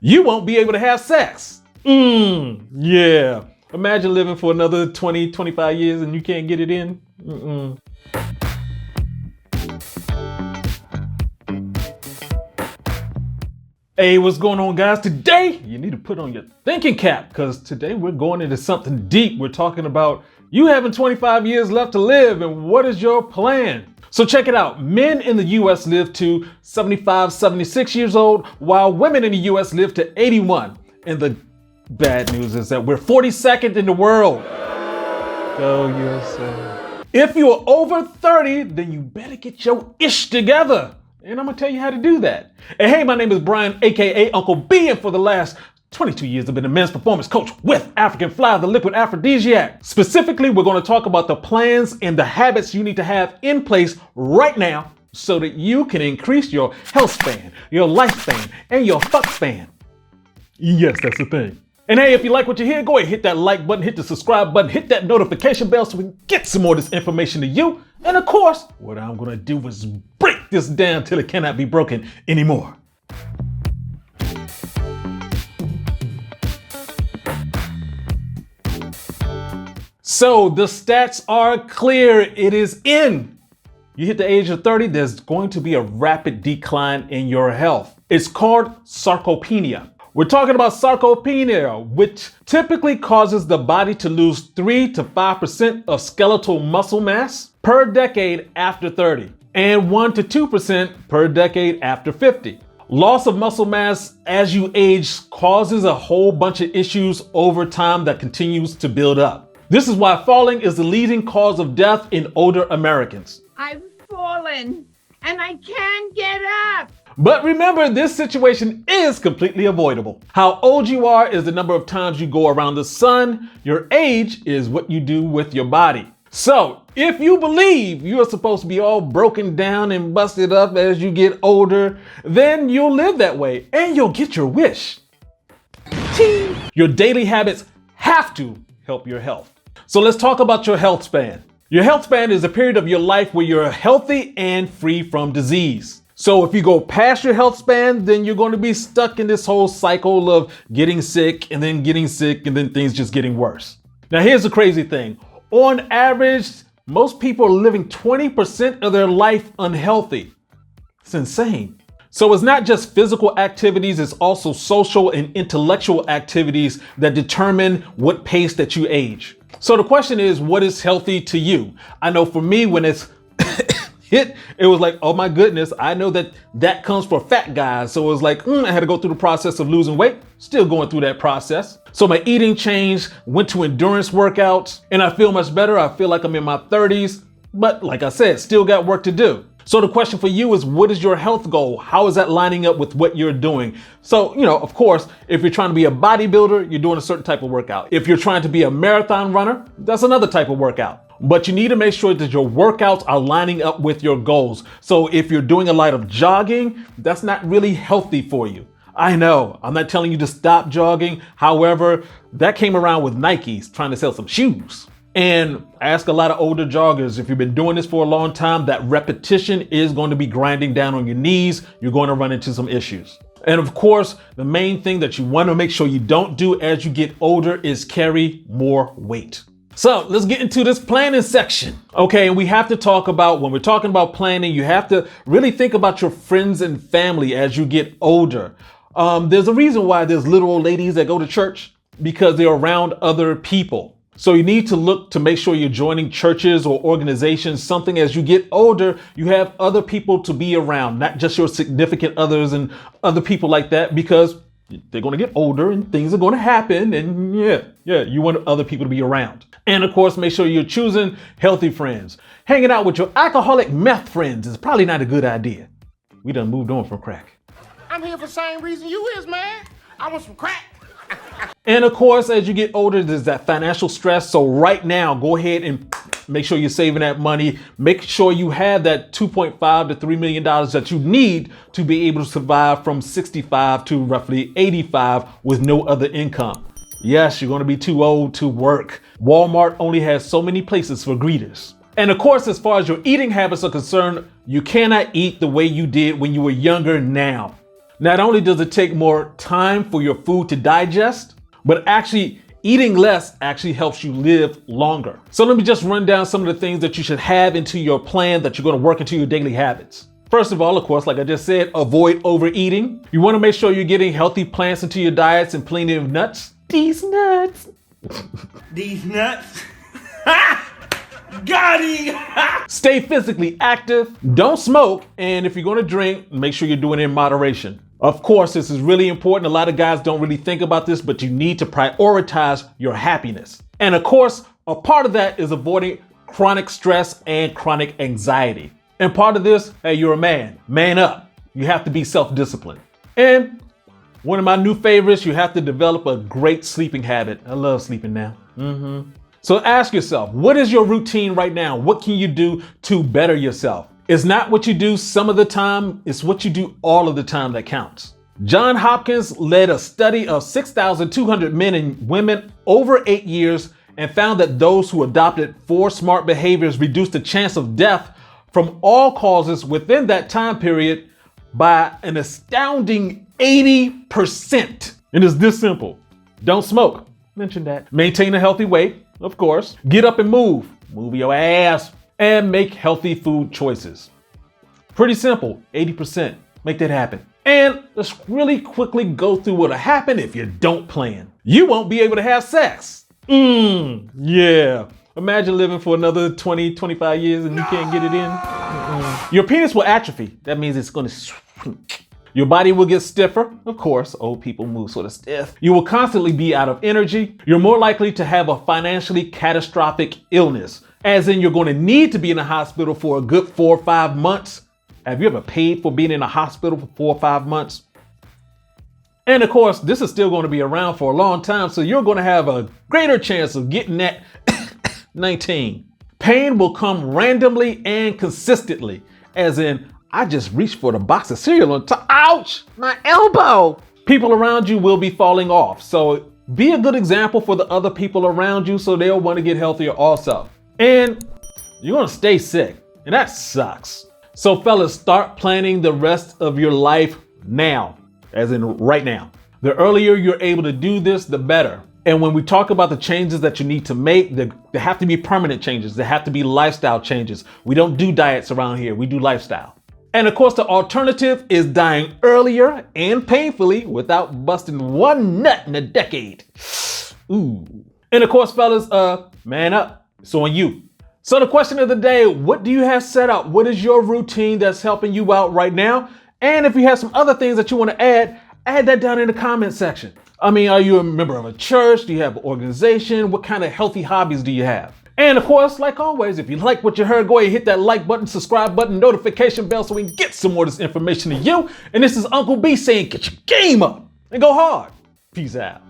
you won't be able to have sex. Yeah. Imagine living for another 20, 25 years and you can't get it in. Hey, what's going on, guys? Today, you need to put on your thinking cap because today we're going into something deep. We're talking about you having 25 years left to live and what is your plan? So check it out. Men in the US live to 75, 76 years old, while women in the US live to 81. And the bad news is that we're 42nd in the world. Go USA. If you're over 30, then you better get your ish together. And I'm gonna tell you how to do that. And hey, my name is Brian, AKA Uncle B, and for the last 22 years I've been a men's performance coach with African Fly, the liquid aphrodisiac. Specifically, we're gonna talk about the plans and the habits you need to have in place right now so that you can increase your health span, your lifespan, and your fuck span. Yes, that's the thing. And hey, if you like what you hear, go ahead, hit that like button, hit the subscribe button, hit that notification bell so we can get some more of this information to you. And of course, what I'm gonna do is break this down till it cannot be broken anymore. So the stats are clear, it is in. You hit the age of 30, there's going to be a rapid decline in your health. It's called sarcopenia. We're talking about sarcopenia, which typically causes the body to lose 3 to 5% of skeletal muscle mass per decade after 30, and 1 to 2% per decade after 50. Loss of muscle mass as you age causes a whole bunch of issues over time that continues to build up. This is why falling is the leading cause of death in older Americans. I've fallen and I can't get up. But remember, this situation is completely avoidable. How old you are is the number of times you go around the sun. Your age is what you do with your body. So if you believe you are supposed to be all broken down and busted up as you get older, then you'll live that way and you'll get your wish. Your daily habits have to help your health. So let's talk about your health span. Your health span is a period of your life where you're healthy and free from disease. So if you go past your health span, then you're going to be stuck in this whole cycle of getting sick and then getting sick and then things just getting worse. Now here's the crazy thing. On average, most people are living 20% of their life unhealthy. It's insane. So it's not just physical activities, it's also social and intellectual activities that determine what pace that you age. So the question is, what is healthy to you? I know for me, when it's it was like, oh my goodness, I know that comes for fat guys. So it was like, I had to go through the process of losing weight, still going through that process. So my eating changed, went to endurance workouts, and I feel much better. I feel like I'm in my 30s, but like I said, still got work to do. So the question for you is, what is your health goal? How is that lining up with what you're doing? So, of course, if you're trying to be a bodybuilder, you're doing a certain type of workout. If you're trying to be a marathon runner, that's another type of workout. But you need to make sure that your workouts are lining up with your goals. So if you're doing a lot of jogging, that's not really healthy for you. I know, I'm not telling you to stop jogging. However, that came around with Nike's trying to sell some shoes. And ask a lot of older joggers, if you've been doing this for a long time, that repetition is going to be grinding down on your knees. You're going to run into some issues. And of course, the main thing that you want to make sure you don't do as you get older is carry more weight. So let's get into this planning section. Okay, and we have to talk about, when we're talking about planning, you have to really think about your friends and family as you get older. There's a reason why there's little old ladies that go to church, because they're around other people. So you need to look to make sure you're joining churches or organizations, something as you get older, you have other people to be around, not just your significant others and other people like that, because they're going to get older and things are going to happen. And you want other people to be around. And of course, make sure you're choosing healthy friends. Hanging out with your alcoholic meth friends is probably not a good idea. We done moved on from crack. I'm here for the same reason you is, man. I want some crack. And of course, as you get older, there's that financial stress. So right now, go ahead and make sure you're saving that money. Make sure you have that $2.5 to $3 million that you need to be able to survive from 65 to roughly 85 with no other income. Yes, you're going to be too old to work. Walmart only has so many places for greeters. And of course, as far as your eating habits are concerned, you cannot eat the way you did when you were younger now. Not only does it take more time for your food to digest, but actually eating less actually helps you live longer. So let me just run down some of the things that you should have into your plan that you're going to work into your daily habits. First of all, of course, like I just said, avoid overeating. You want to make sure you're getting healthy plants into your diets and plenty of nuts. These nuts. These nuts. Got him. Stay physically active. Don't smoke. And if you're going to drink, make sure you're doing it in moderation. Of course, this is really important. A lot of guys don't really think about this, but you need to prioritize your happiness. And of course, a part of that is avoiding chronic stress and chronic anxiety. And part of this, hey, you're a man. Man up. You have to be self-disciplined. And one of my new favorites, you have to develop a great sleeping habit. I love sleeping now. So ask yourself, what is your routine right now? What can you do to better yourself? It's not what you do some of the time, it's what you do all of the time that counts. Johns Hopkins led a study of 6,200 men and women over 8 years and found that those who adopted 4 smart behaviors reduced the chance of death from all causes within that time period by an astounding 80%. And it's this simple. Don't smoke. Mention that. Maintain a healthy weight, of course. Get up and move. Move your ass. And make healthy food choices. Pretty simple, 80%. Make that happen. And let's really quickly go through what'll happen if you don't plan. You won't be able to have sex. Yeah. Imagine living for another 20, 25 years and you can't get it in. Your penis will atrophy. That means it's gonna shrink. Your body will get stiffer. Of course, old people move sort of stiff. You will constantly be out of energy. You're more likely to have a financially catastrophic illness, as in you're going to need to be in a hospital for a good 4 or 5 months. Have you ever paid for being in a hospital for 4 or 5 months? And of course, this is still going to be around for a long time, so you're going to have a greater chance of getting that 19. Pain will come randomly and consistently, as in, I just reached for the box of cereal on top. Ouch! My elbow! People around you will be falling off. So be a good example for the other people around you so they'll want to get healthier also. And you're going to stay sick. And that sucks. So fellas, start planning the rest of your life now. As in right now. The earlier you're able to do this, the better. And when we talk about the changes that you need to make, they have to be permanent changes. They have to be lifestyle changes. We don't do diets around here. We do lifestyle. And of course, the alternative is dying earlier and painfully without busting one nut in a decade. Ooh. And of course, fellas, man up. It's on you. So the question of the day, what do you have set up? What is your routine that's helping you out right now? And if you have some other things that you want to add that down in the comment section. I mean, are you a member of a church? Do you have an organization? What kind of healthy hobbies do you have? And of course, like always, if you like what you heard, go ahead and hit that like button, subscribe button, notification bell so we can get some more of this information to you. And this is Uncle B saying, get your game up and go hard. Peace out.